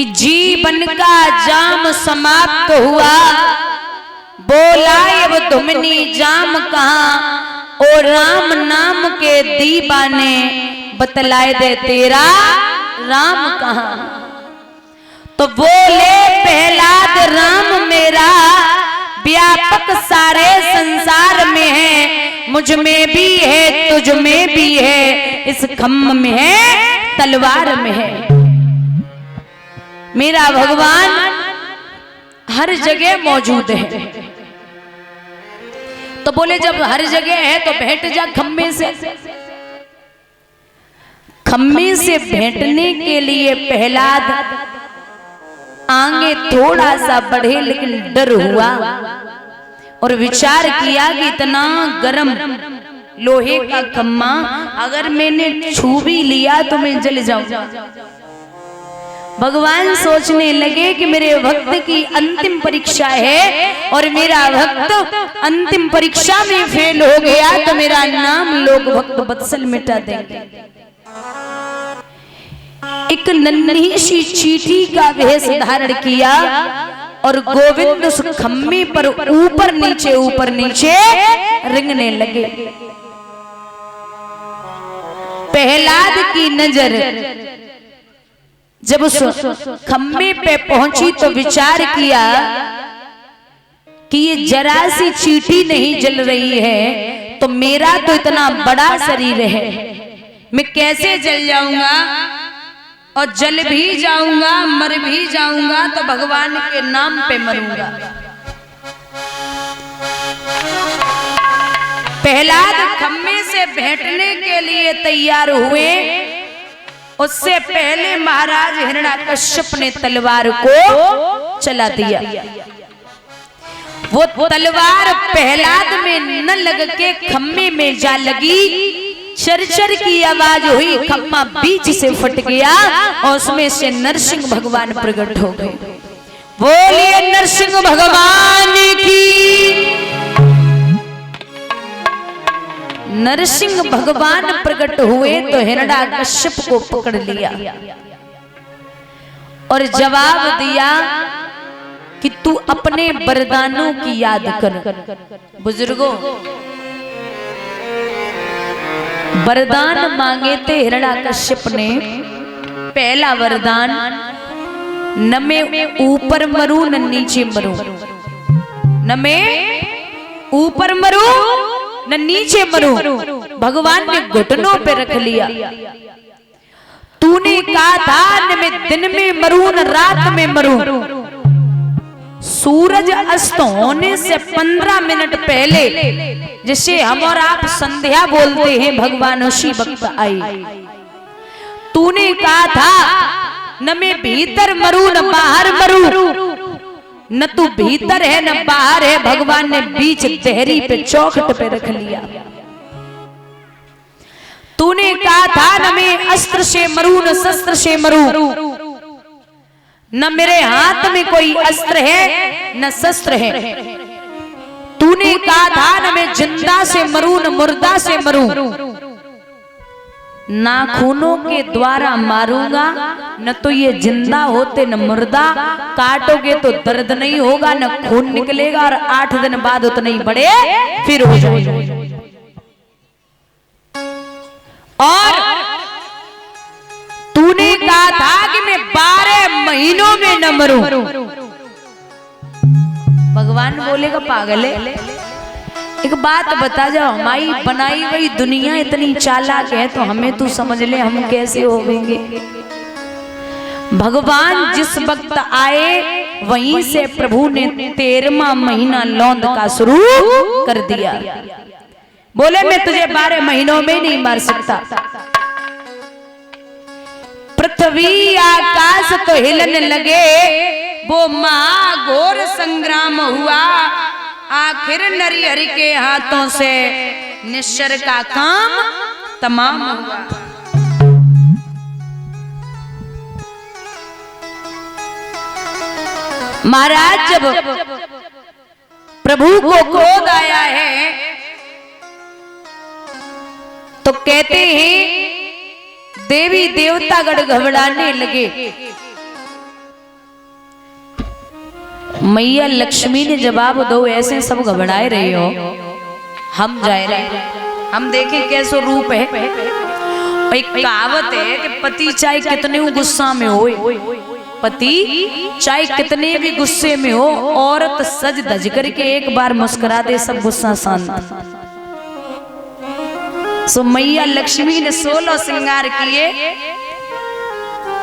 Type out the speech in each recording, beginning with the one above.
कि जीवन का जाम समाप्त हुआ, बोला अब धुमनी जाम कहाँ, और राम नाम के दीवाने बतलाए दे तेरा राम कहाँ। तो बोले प्रहलाद राम मेरा व्यापक सारे संसार में है, मुझ में भी है तुझ में भी है, इस खम्भ में है तलवार में है। मेरा भगवान हर जगह मौजूद है। तो बोले जब हर जगह है तो भेंट जा खम्भे से। खम्भे से भेंटने के लिए प्रहलाद आगे थोड़ा सा बढ़े, लेकिन डर हुआ और विचार किया कि इतना गर्म लोहे का खम्भा अगर मैंने छू भी लिया तो मैं जल जाऊंगा। भगवान सोचने लगे कि मेरे भक्त की अंतिम परीक्षा है और मेरा भक्त अंतिम परीक्षा में फेल हो गया तो मेरा नाम लोग भक्त वत्सल मिटा देंगे। एक नन्ही सी चींटी का वेश धारण किया और गोविंद उस खम्भे पर ऊपर नीचे रेंगने लगे। प्रहलाद की नजर जब उस खम्भे पे पहुंची तो विचार किया कि ये जरा सी चींटी नहीं जल रही है तो मेरा तो इतना बड़ा शरीर है, मैं कैसे जल जाऊंगा, और जल भी जाऊंगा मर भी जाऊंगा तो भगवान के नाम पे मरूंगा। प्रहलाद खम्भे से भेंटने के लिए तैयार हुए, उससे पहले महाराज हिरण्याकश्यप ने तलवार को चला दिया। वो तलवार प्रहलाद में न लग के खम्भे में जा लगी। चरचर की आवाज हुई, खम्भा बीच से फट गया और उसमें से नरसिंह भगवान प्रकट हो गए। बोलिए नरसिंह भगवान की। नरसिंह भगवान प्रकट हुए तो हिरण्याकश्यप को पकड़ लिया और जवाब दिया कि तू अपने वरदानों की याद कर। बुजुर्गों, वरदान मांगे थे हिरण्याकश्यप ने। पहला वरदान, न मैं ऊपर मरूं न नीचे मरूं, न मैं ऊपर मरूं न नीचे मरूं। भगवान ने घुटनों पे रख लिया। तूने कहा था न मैं दिन में मरूं न रात में मरूं। सूरज अस्त होने से 15 मिनट पहले, जिसे हम और आप संध्या बोलते हैं, भगवान उसी वक्त आई। तूने कहा था न मैं भीतर मरूं न बाहर मरूं, न तू भीतर है न बाहर है। भगवान ने बीच देहरी पे चौखट पे रख लिया। तूने कहा था न मैं अस्त्र से मरूं न शस्त्र से मरूं, न मेरे हाथ में कोई अस्त्र है न शस्त्र है। तूने कहा था न मैं जिंदा से मरूं न मुर्दा से मरूं, नाखूनों के द्वारा मारूंगा, न तो ये जिंदा होते न मुर्दा। काटोगे तो दर्द नहीं होगा न खून निकलेगा और 8 दिन बाद उतने ही बड़े फिर हो जाएंगे। और तूने कहा था कि मैं 12 महीनों में न मरूं। भगवान बोलेगा पागल है, एक बात बता जाओ, हमारी बनाई हुई दुनिया इतनी चालाक है तो हमें तू समझ ले हम कैसे होवेंगे। भगवान जिस वक्त आए वहीं से प्रभु ने 13वां महीना लौंद का शुरू कर दिया। बोले मैं तुझे 12 महीनों में नहीं मार सकता। पृथ्वी आकाश तो हिलने लगे, वो महाघोर संग्राम हुआ। आखिर नरहरि के हाथों से निश्चर का काम तमाम हुआ। महाराज जब प्रभु को क्रोध आया है तो कहते हैं देवी देवतागण घबराने लगे। मैया लक्ष्मी ने जवाब दो, ऐसे सब घबराए रहे हो, हम जाए रहे, हम देखें कैसो रूप है। एक कहावत है कि पति चाहे कितने गुस्सा में हो, पति चाहे कितने भी गुस्से में हो, औरत सज धज करके एक बार मुस्कुरा दे, सब गुस्सा शांत। सो मैया लक्ष्मी ने 16 श्रृंगार किए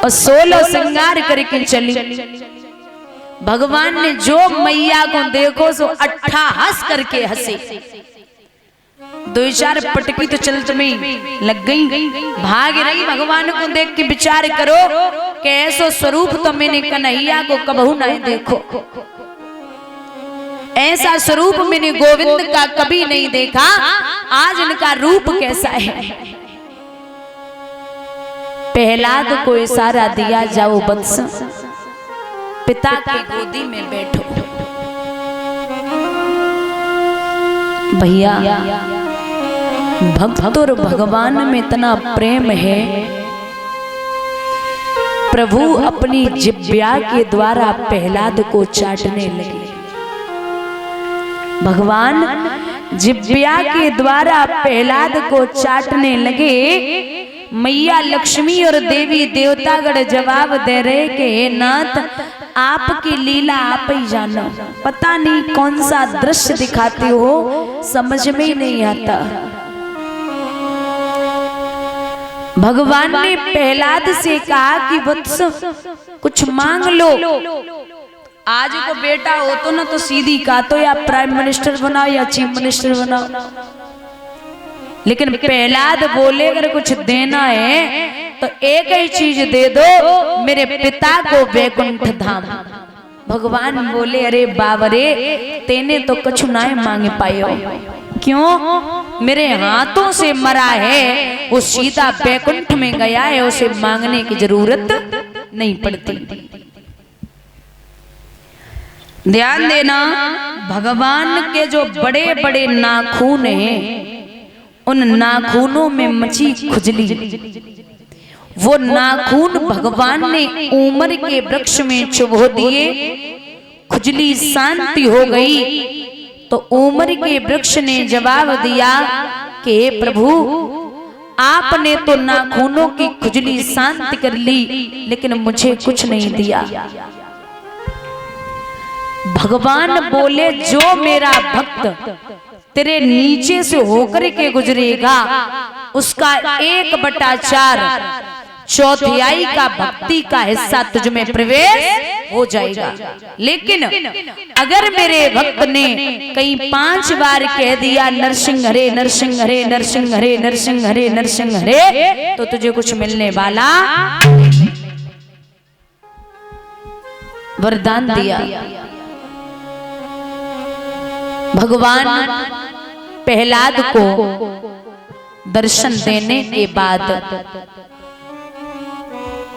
और 16 श्रृंगार करके चली। भगवान ने जो मैया को देखो सो अट्ठाहस करके हंसे। 2-4 पटकी तो चलत में लग गई, भाग रही। भगवान को देख के विचार करो कि ऐसा स्वरूप तो मैंने कन्हैया को कबहू नहीं देखो, ऐसा स्वरूप मैंने गोविंद का कभी नहीं देखा, आज इनका रूप कैसा है। प्रहलाद को इशारा दिया, जाओ वत्स पिता की गोदी में बैठो। भैया भक्त और भगवान में इतना प्रेम है, प्रभु अपनी जिह्वा के द्वारा प्रहलाद को चाटने लगे। भगवान जिह्वा के द्वारा प्रहलाद को चाटने लगे। मैया लक्ष्मी और देवी देवतागण जवाब दे रहे कि हे नाथ, आपकी लीला आप ही जानो, पता नहीं कौन सा दृश्य दिखाते हो, समझ में ही नहीं आता। भगवान ने प्रहलाद से कहा कि वत्स कुछ मांग लो। आज को बेटा हो तो ना तो सीधी कहा तो या प्राइम मिनिस्टर बनाओ या चीफ मिनिस्टर बनाओ, लेकिन प्रहलाद बोले अगर कुछ देना है तो एक ही चीज दे दो, मेरे पिता को वैकुंठ धाम। भगवान बोले अरे बाबरे, तेने तो कछु ना मांगे पायो, क्यों? मेरे हाथों से मरा है, वो सीधा वैकुंठ में गया है, उसे मांगने की जरूरत नहीं पड़ती। ध्यान देना, भगवान के जो बड़े बड़े नाखून हैं, उन नाखूनों में मची खुजली, वो नाखून भगवान ने उमर के वृक्ष में चुभो दिए, खुजली शांति हो गई। तो उमर के वृक्ष ने जवाब दिया कि प्रभु आपने तो नाखूनों की खुजली शांत कर ली, लेकिन मुझे कुछ नहीं दिया। भगवान बोले जो मेरा भक्त तेरे नीचे से होकर के गुजरेगा, उसका 1/4 चौथाई का भक्ति का हिस्सा तुझ में प्रवेश हो जाएगा। लेकिन अगर मेरे भक्त ने कहीं 5 बार कह दिया नरसिंह हरे नरसिंह हरे नरसिंह हरे नरसिंह हरे नरसिंह हरे, तो तुझे कुछ मिलने वाला। वरदान दिया भगवान प्रहलाद को। दर्शन देने के बाद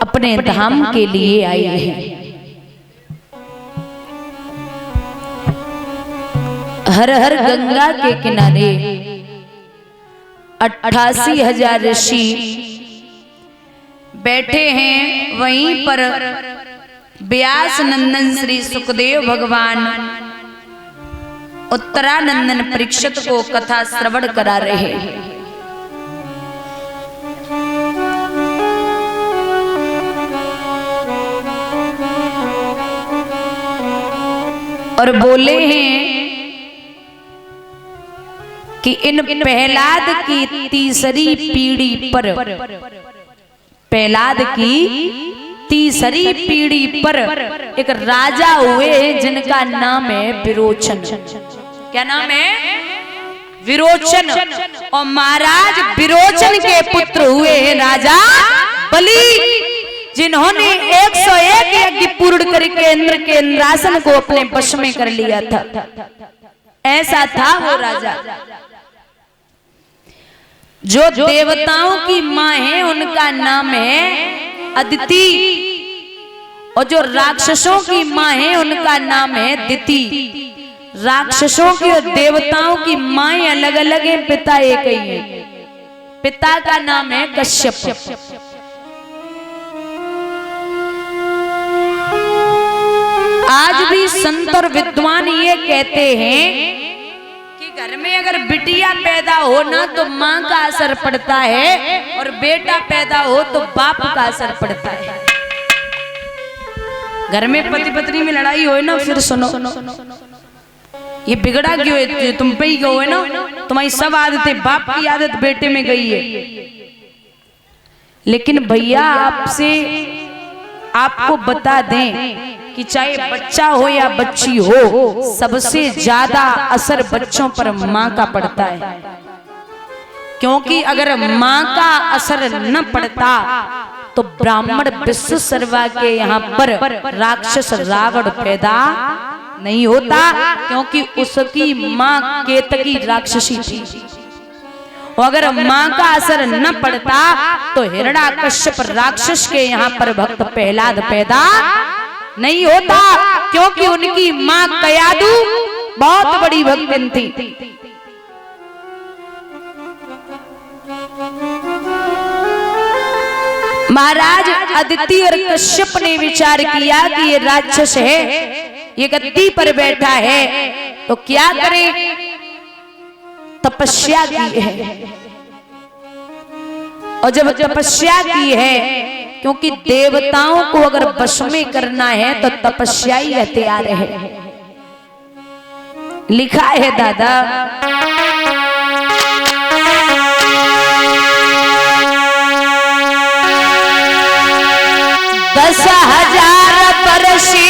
अपने धाम के लिए आए हैं। हर हर गंगा के किनारे 88,000 ऋषि बैठे हैं। वहीं पर व्यास नंदन श्री सुखदेव भगवान उत्तरानंदन परीक्षित को कथा श्रवण करा रहे हैं। और बोले हैं कि इन प्रहलाद की तीसरी पीढ़ी पर, प्रहलाद की तीसरी पीढ़ी पर एक राजा हुए जिनका नाम है विरोचन। क्या नाम है? विरोचन। और महाराज विरोचन के पुत्र हुए हैं राजा बलि, जिन्होंने 101 यज्ञ पूर्ण करके इंद्र के इंद्रासन को अपने वश में कर लिया था। ऐसा था वो राजा। जो देवताओं की मां है उनका नाम है अदिति, और जो राक्षसों की मां है उनका नाम है दिति। राक्षसों की और देवताओं की माएं अलग अलग हैं, पिता एक ही है। पिता का नाम है कश्यप। आज भी संत और विद्वान ये कहते हैं कि घर में अगर बिटिया पैदा हो ना तो माँ का असर पड़ता है, और बेटा पैदा हो तो बाप का असर पड़ता है। घर में पति पत्नी में लड़ाई हो ना, फिर सुनो ये बिगड़ा क्यों है, तुम पे ही गो है ना, तुम्हारी सब आदतें, बाप की आदत बेटे में गई है। लेकिन भैया आपसे आपको बता दें कि चाहे बच्चा हो या बच्ची हो, सबसे ज्यादा असर बच्चों पर माँ का पड़ता है। क्योंकि अगर माँ का असर न पड़ता तो ब्राह्मण विश्वसर्वा के यहाँ पर राक्षस रावण पैदा नहीं होता, क्योंकि उसकी माँ केतकी राक्षसी थी। अगर माँ का असर न पड़ता तो हिरण्याकश्यप राक्षस के यहाँ पर भक्त प्रहलाद पैदा नहीं होता, क्योंकि उनकी माँ कयादु बहुत बड़ी भक्तिन थी। महाराज अदिति और कश्यप ने विचार किया कि ये राक्षस है, ये गद्दी पर बैठा है, तो क्या करें? तपस्या की है। और जब तपस्या की है, क्योंकि देवताओं को अगर वश में करना है तो तपस्या ही हथियार है। लिखा है दादा, 10,000 बरसी